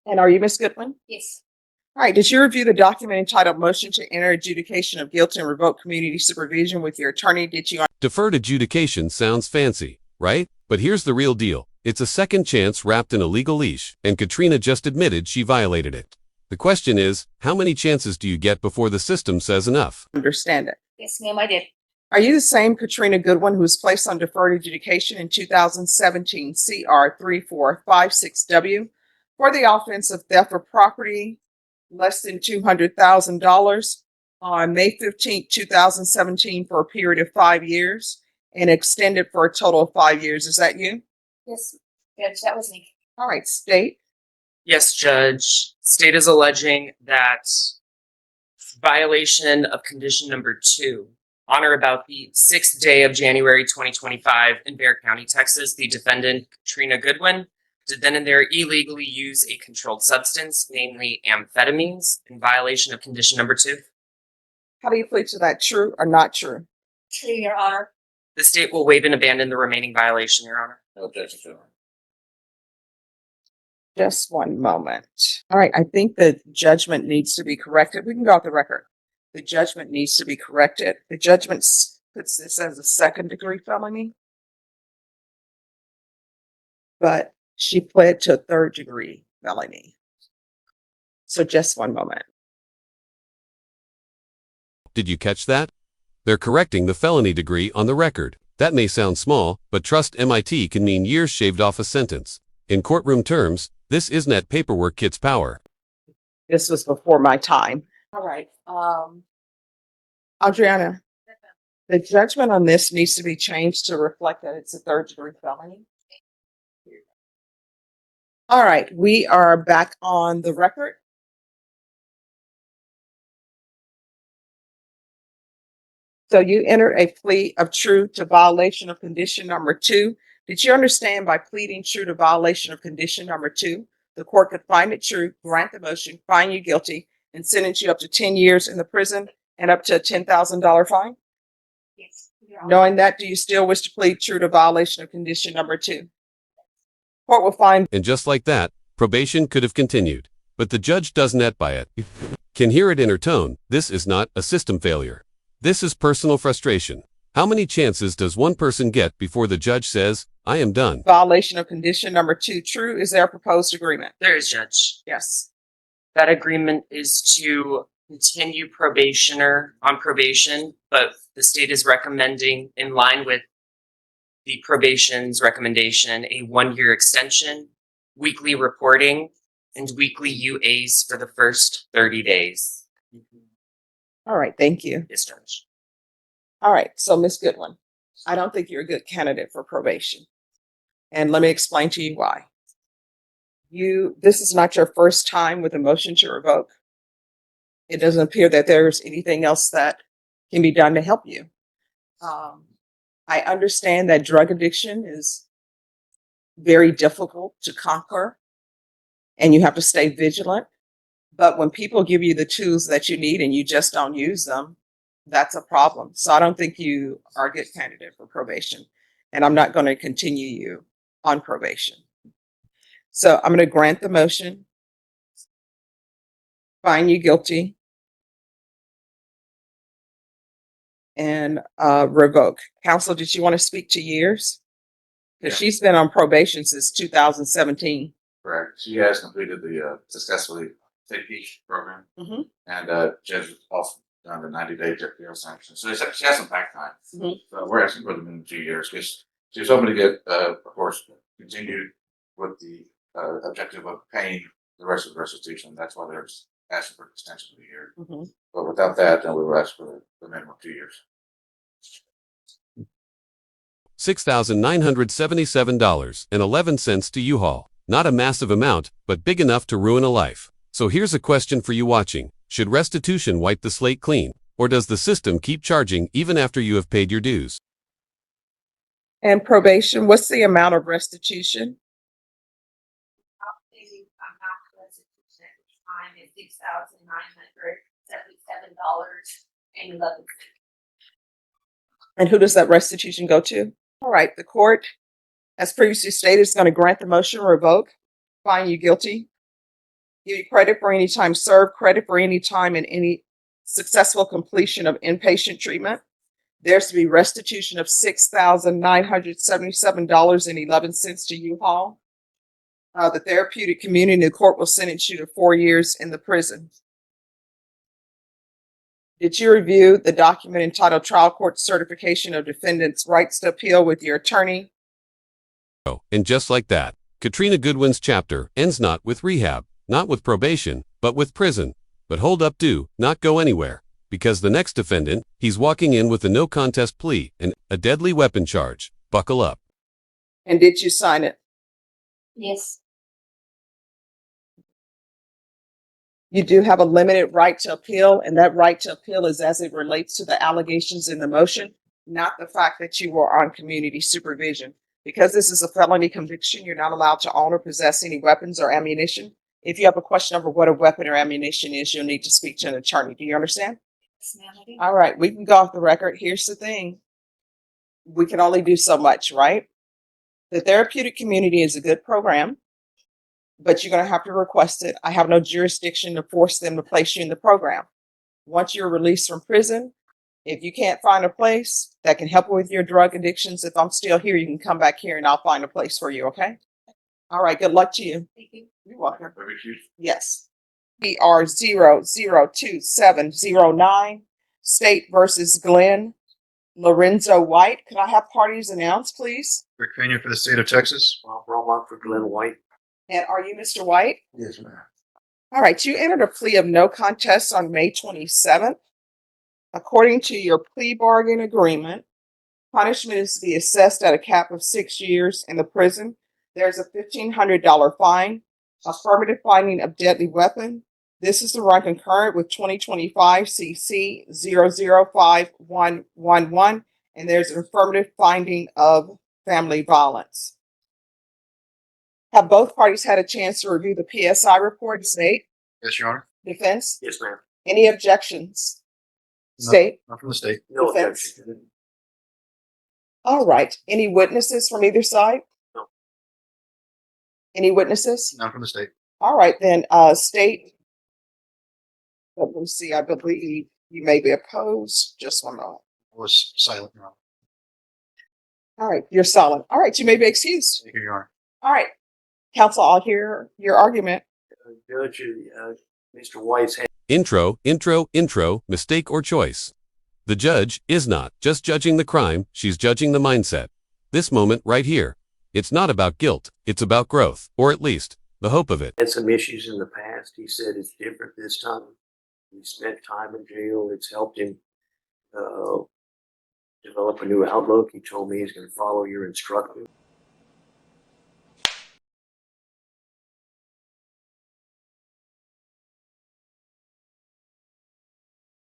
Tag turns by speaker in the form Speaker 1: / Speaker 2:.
Speaker 1: And are you Ms. Goodwin?
Speaker 2: Yes.
Speaker 1: All right, did you review the document entitled Motion to Enter Adjudication of Guilt and Revoke Community Supervision with your attorney? Did you?
Speaker 3: Deferred adjudication sounds fancy, right? But here's the real deal. It's a second chance wrapped in a legal leash, and Katrina just admitted she violated it. The question is, how many chances do you get before the system says enough?
Speaker 1: Understand it.
Speaker 2: Yes, ma'am, I did.
Speaker 1: Are you the same Katrina Goodwin who was placed on deferred adjudication in 2017 CR 3456W for the offense of theft of property less than $200,000 on May 15, 2017 for a period of 5 years and extended for a total of 5 years? Is that you?
Speaker 2: Yes, Judge, that was me.
Speaker 1: All right, state.
Speaker 4: Yes, Judge. State is alleging that violation of condition number 2 on or about the 6th day of January 2025 in Bexar County, Texas, the defendant, Katrina Goodwin, did then and there illegally use a controlled substance, namely amphetamines, in violation of condition number 2.
Speaker 1: How do you plead to that? True or not true?
Speaker 2: True, Your Honor.
Speaker 4: The state will waive and abandon the remaining violation, Your Honor.
Speaker 5: No objection, Your Honor.
Speaker 1: Just one moment. All right, I think the judgment needs to be corrected. We can go off the record. The judgment needs to be corrected. The judgment puts this as a second-degree felony, but she pled to a third-degree felony. So just one moment.
Speaker 3: Did you catch that? They're correcting the felony degree on the record. That may sound small, but trust MIT can mean years shaved off a sentence. In courtroom terms, this isn't at paperwork kit's power.
Speaker 1: This was before my time. All right. Adriana, the judgment on this needs to be changed to reflect that it's a third-degree felony. All right, we are back on the record. So you entered a plea of true to violation of condition number 2. Did you understand by pleading true to violation of condition number 2, the court could find it true, grant the motion, find you guilty, and sentence you up to 10 years in the prison and up to a $10,000 fine?
Speaker 2: Yes, Your Honor.
Speaker 1: Knowing that, do you still wish to plead true to violation of condition number 2? Court will find.
Speaker 3: And just like that, probation could have continued. But the judge doesn't net by it. Can hear it in her tone. This is not a system failure. This is personal frustration. How many chances does one person get before the judge says, I am done?
Speaker 1: Violation of condition number 2 true. Is there a proposed agreement?
Speaker 4: There is, Judge.
Speaker 1: Yes.
Speaker 4: That agreement is to continue probationer on probation, but the state is recommending, in line with the probation's recommendation, a 1-year extension, weekly reporting, and weekly UAs for the first 30 days.
Speaker 1: All right, thank you.
Speaker 4: Yes, Judge.
Speaker 1: All right, so Ms. Goodwin, I don't think you're a good candidate for probation. And let me explain to you why. This is not your first time with a motion to revoke. It doesn't appear that there's anything else that can be done to help you. I understand that drug addiction is very difficult to conquer and you have to stay vigilant. But when people give you the tools that you need and you just don't use them, that's a problem. So I don't think you are a good candidate for probation. And I'm not going to continue you on probation. So I'm going to grant the motion, find you guilty, and revoke. Counsel, did you want to speak to years? Because she's been on probation since 2017.
Speaker 5: Correct. She has completed the successfully safety program, and judge also done the 90-day jail sanction. So she has some back time. So we're asking for the minimum 2 years because she's hoping to get, of course, continued with the objective of paying the rest of the restitution. That's why they're asking for an extension of a year. But without that, then we will ask for the minimum 2 years.
Speaker 3: $6,977.11 to U-Haul. Not a massive amount, but big enough to ruin a life. So here's a question for you watching. Should restitution wipe the slate clean? Or does the system keep charging even after you have paid your dues?
Speaker 1: And probation, what's the amount of restitution?
Speaker 2: $6,977.11.
Speaker 1: And who does that restitution go to? All right, the court, as previously stated, is going to grant the motion, revoke, find you guilty, Give you credit for any time served, credit for any time in any successful completion of inpatient treatment. There's to be restitution of $6,977.11 to U-Haul. The therapeutic community, the court will sentence you to 4 years in the prison. Did you review the document entitled Trial Court Certification of Defendant's Rights to Appeal with your attorney?
Speaker 3: And just like that, Katrina Goodwin's chapter ends not with rehab, not with probation, but with prison. But hold up, do not go anywhere, because the next defendant, he's walking in with a no contest plea and a deadly weapon charge. Buckle up.
Speaker 1: And did you sign it?
Speaker 2: Yes.
Speaker 1: You do have a limited right to appeal, and that right to appeal is as it relates to the allegations in the motion, not the fact that you were on community supervision. Because this is a felony conviction, you're not allowed to own or possess any weapons or ammunition. If you have a question over what a weapon or ammunition is, you'll need to speak to an attorney. Do you understand?
Speaker 2: Yes, ma'am, I do.
Speaker 1: All right, we can go off the record. Here's the thing. We can only do so much, right? The therapeutic community is a good program, but you're going to have to request it. I have no jurisdiction to force them to place you in the program. Once you're released from prison, if you can't find a place that can help with your drug addictions, if I'm still here, you can come back here and I'll find a place for you, okay? All right, good luck to you.
Speaker 2: Thank you.
Speaker 1: You're welcome.
Speaker 5: Probation.
Speaker 1: Yes. PR 0027009, State versus Glenn Lorenzo White. Could I have parties announced, please?
Speaker 6: Rick Pena for the state of Texas.
Speaker 7: Bob Romock for Glenn White.
Speaker 1: And are you Mr. White?
Speaker 7: Yes, ma'am.
Speaker 1: All right, you entered a plea of no contest on May 27th. According to your plea bargain agreement, punishment is to be assessed at a cap of 6 years in the prison. There's a $1,500 fine, affirmative finding of deadly weapon. This is to run concurrent with 2025 CC 005111, and there's an affirmative finding of family violence. Have both parties had a chance to review the PSI report? State,
Speaker 6: Yes, Your Honor.
Speaker 1: defense,
Speaker 7: Yes, ma'am.
Speaker 1: any objections?
Speaker 6: No.
Speaker 1: State,
Speaker 6: Not from the state.
Speaker 7: No
Speaker 1: Defense.
Speaker 7: objection.
Speaker 1: all right. Any witnesses from either side?
Speaker 7: No.
Speaker 1: Any witnesses?
Speaker 6: Not from the state.
Speaker 1: All right, then, state. Let me see, I believe you may be opposed. Just one moment.
Speaker 6: I was silent, Your Honor.
Speaker 1: All right, you're solid. All right, you may be excused.
Speaker 6: Thank you, Your Honor.
Speaker 1: All right, counsel, I'll hear your argument.
Speaker 7: Judge, Mr. White's had
Speaker 3: Intro, mistake or choice. The judge is not just judging the crime, she's judging the mindset. This moment right here. It's not about guilt, it's about growth, or at least, the hope of it.
Speaker 7: some issues in the past. He said it's different this time. He spent time in jail. It's helped him develop a new outlook. He told me he's going to follow your instructions.